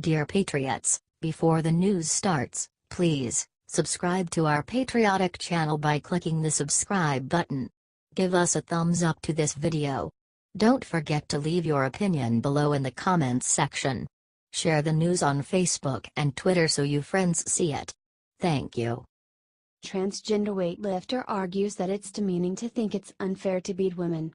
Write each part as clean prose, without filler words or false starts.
Dear Patriots, before the news starts, please subscribe to our patriotic channel by clicking the subscribe button. Give us a thumbs up to this video. Don't forget to leave your opinion below in the comments section. Share the news on Facebook and Twitter so your friends see it. Thank you. Transgender weightlifter argues that it's demeaning to think it's unfair to beat women.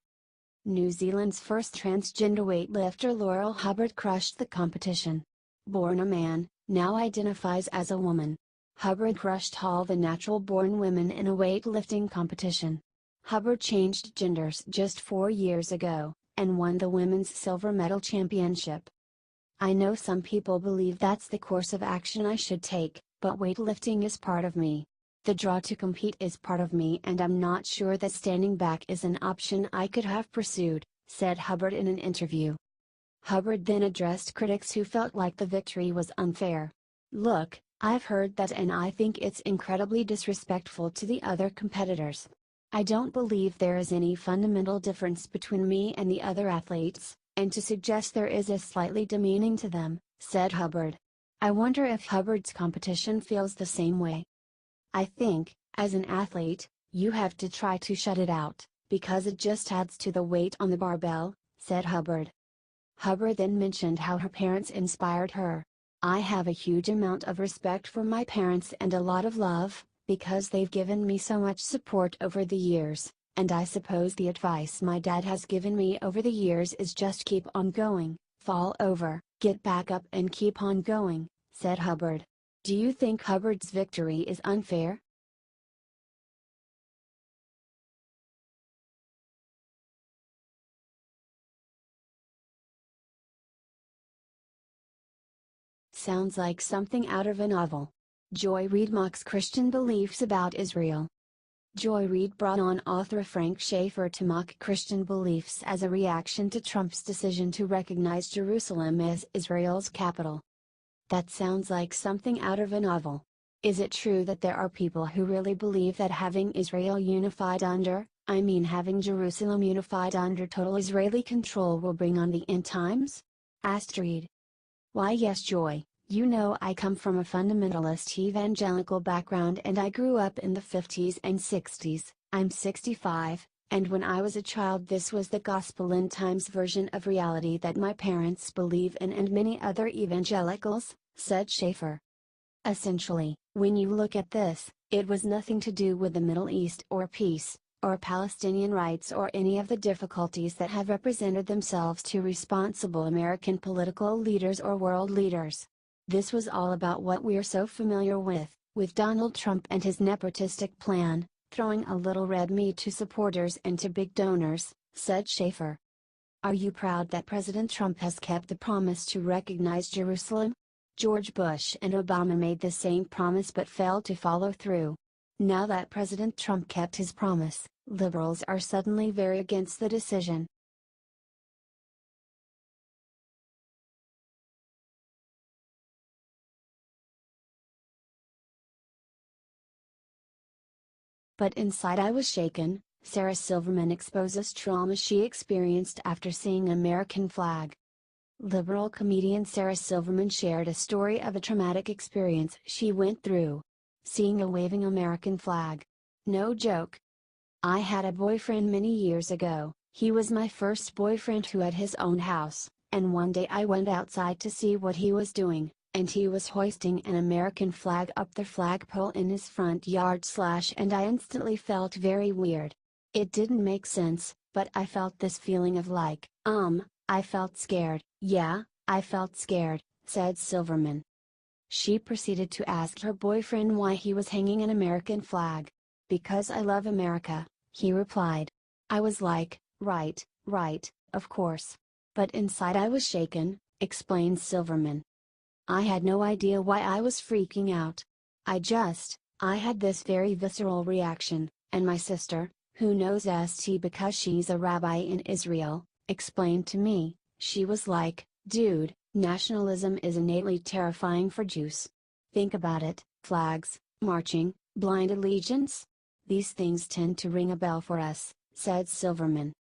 New Zealand's first transgender weightlifter Laurel Hubbard crushed the competition. Born a man, now identifies as a woman. Hubbard crushed all the natural-born women in a weightlifting competition. Hubbard changed genders just 4 years ago, and won the women's silver medal championship. I know some people believe that's the course of action I should take, but weightlifting is part of me. The draw to compete is part of me, and I'm not sure that standing back is an option I could have pursued, said Hubbard in an interview. Hubbard then addressed critics who felt like the victory was unfair. "Look, I've heard that and I think it's incredibly disrespectful to the other competitors. I don't believe there is any fundamental difference between me and the other athletes, and to suggest there is is slightly demeaning to them," said Hubbard. I wonder if Hubbard's competition feels the same way. "I think, as an athlete, you have to try to shut it out, because it just adds to the weight on the barbell," said Hubbard. Hubbard then mentioned how her parents inspired her. "I have a huge amount of respect for my parents and a lot of love, because they've given me so much support over the years, and I suppose the advice my dad has given me over the years is just keep on going, fall over, get back up and keep on going," said Hubbard. Do you think Hubbard's victory is unfair? Sounds like something out of a novel. Joy Reid mocks Christian beliefs about Israel. Joy Reid brought on author Frank Schaeffer to mock Christian beliefs as a reaction to Trump's decision to recognize Jerusalem as Israel's capital. That sounds like something out of a novel. Is it true that there are people who really believe that having Israel unified having Jerusalem unified under total Israeli control will bring on the end times? Asked Reid. Why yes Joy, you know I come from a fundamentalist evangelical background and I grew up in the 50s and 60s, I'm 65, and when I was a child this was the gospel end times version of reality that my parents believe in and many other evangelicals, said Schaeffer. Essentially, when you look at this, it was nothing to do with the Middle East or peace, or Palestinian rights or any of the difficulties that have represented themselves to responsible American political leaders or world leaders. This was all about what we're so familiar with Donald Trump and his nepotistic plan, throwing a little red meat to supporters and to big donors, said Schaeffer. Are you proud that President Trump has kept the promise to recognize Jerusalem? George Bush and Obama made the same promise but failed to follow through. Now that President Trump kept his promise, liberals are suddenly very against the decision. But inside I was shaken, Sarah Silverman exposes trauma she experienced after seeing an American flag. Liberal comedian Sarah Silverman shared a story of a traumatic experience she went through. Seeing a waving American flag. No joke. I had a boyfriend many years ago, he was my first boyfriend who had his own house, and one day I went outside to see what he was doing, and he was hoisting an American flag up the flagpole in his front yard / and I instantly felt very weird. It didn't make sense, but I felt this feeling of like, I felt scared. Yeah, I felt scared, said Silverman. She proceeded to ask her boyfriend why he was hanging an American flag. Because I love America, he replied. I was like, right, of course. But inside I was shaken, explained Silverman. I had no idea why I was freaking out. I had this very visceral reaction, and my sister, who knows ST because she's a rabbi in Israel, explained to me, she was like, dude, nationalism is innately terrifying for Jews. Think about it, flags, marching, blind allegiance? These things tend to ring a bell for us, said Silverman.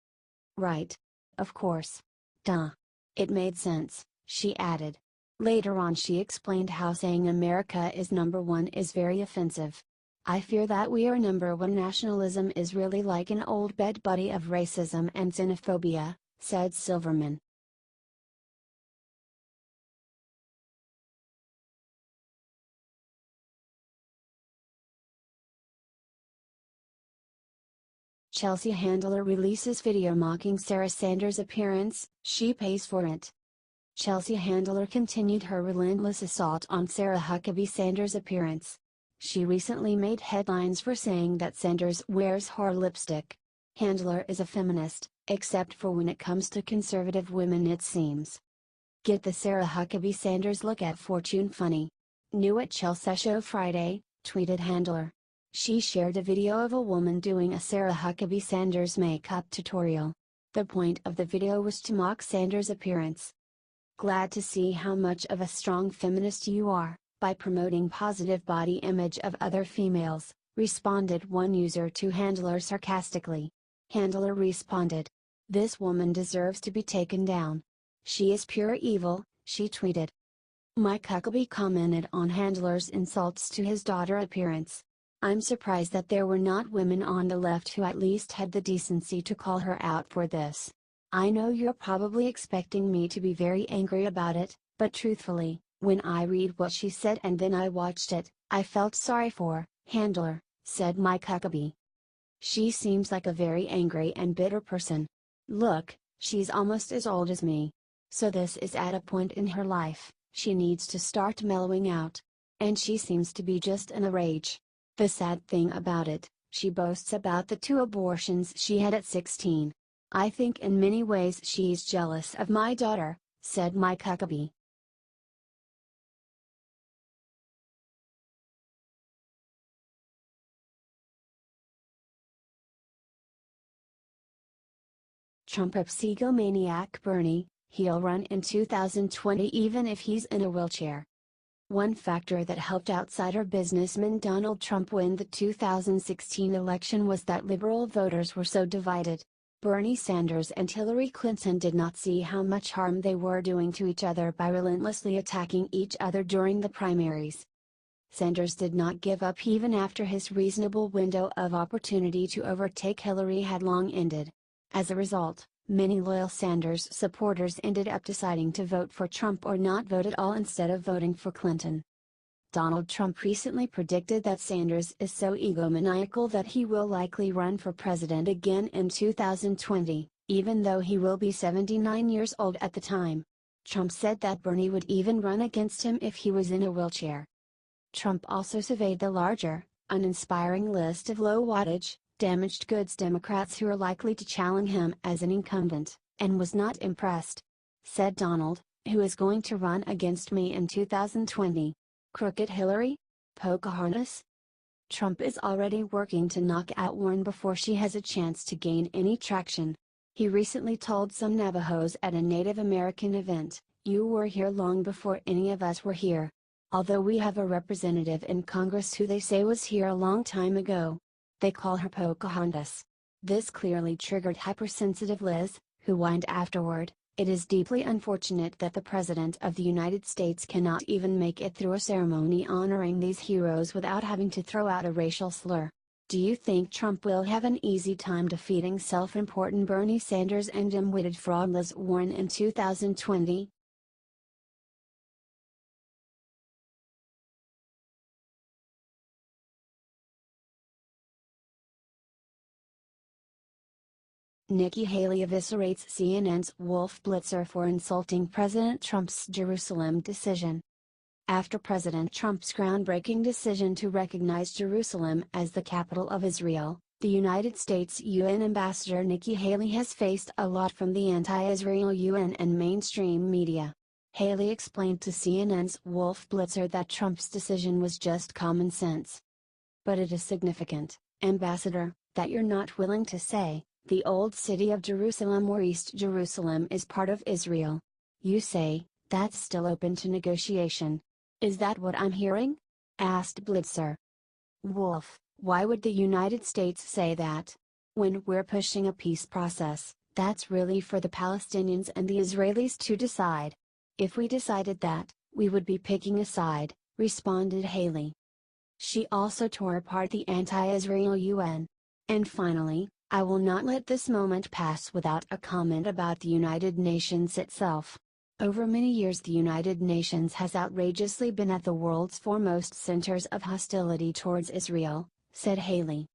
Right. Of course. Duh. It made sense, she added. Later on she explained how saying America is number one is very offensive. I fear that we are number one. Nationalism is really like an old bed buddy of racism and xenophobia, said Silverman. Chelsea Handler releases video mocking Sarah Sanders' appearance, she pays for it. Chelsea Handler continued her relentless assault on Sarah Huckabee Sanders' appearance. She recently made headlines for saying that Sanders wears whore lipstick. Handler is a feminist, except for when it comes to conservative women it seems. Get the Sarah Huckabee Sanders look at Fortune funny. New at Chelsea Show Friday, tweeted Handler. She shared a video of a woman doing a Sarah Huckabee Sanders makeup tutorial. The point of the video was to mock Sanders' appearance. Glad to see how much of a strong feminist you are, by promoting positive body image of other females, responded one user to Handler sarcastically. Handler responded. This woman deserves to be taken down. She is pure evil, she tweeted. Mike Huckabee commented on Handler's insults to his daughter's appearance. I'm surprised that there were not women on the left who at least had the decency to call her out for this. I know you're probably expecting me to be very angry about it, but truthfully, when I read what she said and then I watched it, I felt sorry for Handler, said Mike Huckabee. She seems like a very angry and bitter person. Look, she's almost as old as me. So this is at a point in her life, she needs to start mellowing out. And she seems to be just in a rage. The sad thing about it, she boasts about the 2 abortions she had at 16. I think in many ways she's jealous of my daughter, said Mike Huckabee. Trump egomaniac Bernie, he'll run in 2020 even if he's in a wheelchair. One factor that helped outsider businessman Donald Trump win the 2016 election was that liberal voters were so divided. Bernie Sanders and Hillary Clinton did not see how much harm they were doing to each other by relentlessly attacking each other during the primaries. Sanders did not give up even after his reasonable window of opportunity to overtake Hillary had long ended. As a result, many loyal Sanders supporters ended up deciding to vote for Trump or not vote at all instead of voting for Clinton. Donald Trump recently predicted that Sanders is so egomaniacal that he will likely run for president again in 2020, even though he will be 79 years old at the time. Trump said that Bernie would even run against him if he was in a wheelchair. Trump also surveyed the larger, uninspiring list of low-wattage, damaged goods Democrats who are likely to challenge him as an incumbent, and was not impressed. Said Donald, who is going to run against me in 2020? Crooked Hillary? Pocahontas? Trump is already working to knock out Warren before she has a chance to gain any traction. He recently told some Navajos at a Native American event, "You were here long before any of us were here. Although we have a representative in Congress who they say was here a long time ago. They call her Pocahontas." This clearly triggered hypersensitive Liz, who whined afterward, "It is deeply unfortunate that the President of the United States cannot even make it through a ceremony honoring these heroes without having to throw out a racial slur." Do you think Trump will have an easy time defeating self-important Bernie Sanders and dim-witted fraud Liz Warren in 2020? Nikki Haley eviscerates CNN's Wolf Blitzer for insulting President Trump's Jerusalem decision. After President Trump's groundbreaking decision to recognize Jerusalem as the capital of Israel, the United States UN Ambassador Nikki Haley has faced a lot from the anti-Israel UN and mainstream media. Haley explained to CNN's Wolf Blitzer that Trump's decision was just common sense. But it is significant, Ambassador, that you're not willing to say, the old city of Jerusalem or East Jerusalem is part of Israel. You say, that's still open to negotiation. Is that what I'm hearing? Asked Blitzer. Wolf, why would the United States say that? When we're pushing a peace process, that's really for the Palestinians and the Israelis to decide. If we decided that, We would be picking a side, responded Haley. She also tore apart the anti-Israel UN. And finally, I will not let this moment pass without a comment about the United Nations itself. Over many years the United Nations has outrageously been at the world's foremost centers of hostility towards Israel, said Haley.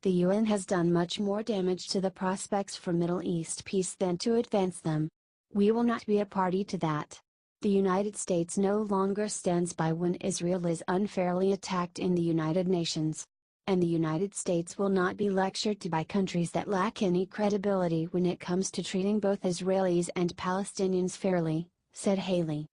The UN has done much more damage to the prospects for Middle East peace than to advance them. We will not be a party to that. The United States no longer stands by when Israel is unfairly attacked in the United Nations. And the United States will not be lectured to by countries that lack any credibility when it comes to treating both Israelis and Palestinians fairly, said Haley.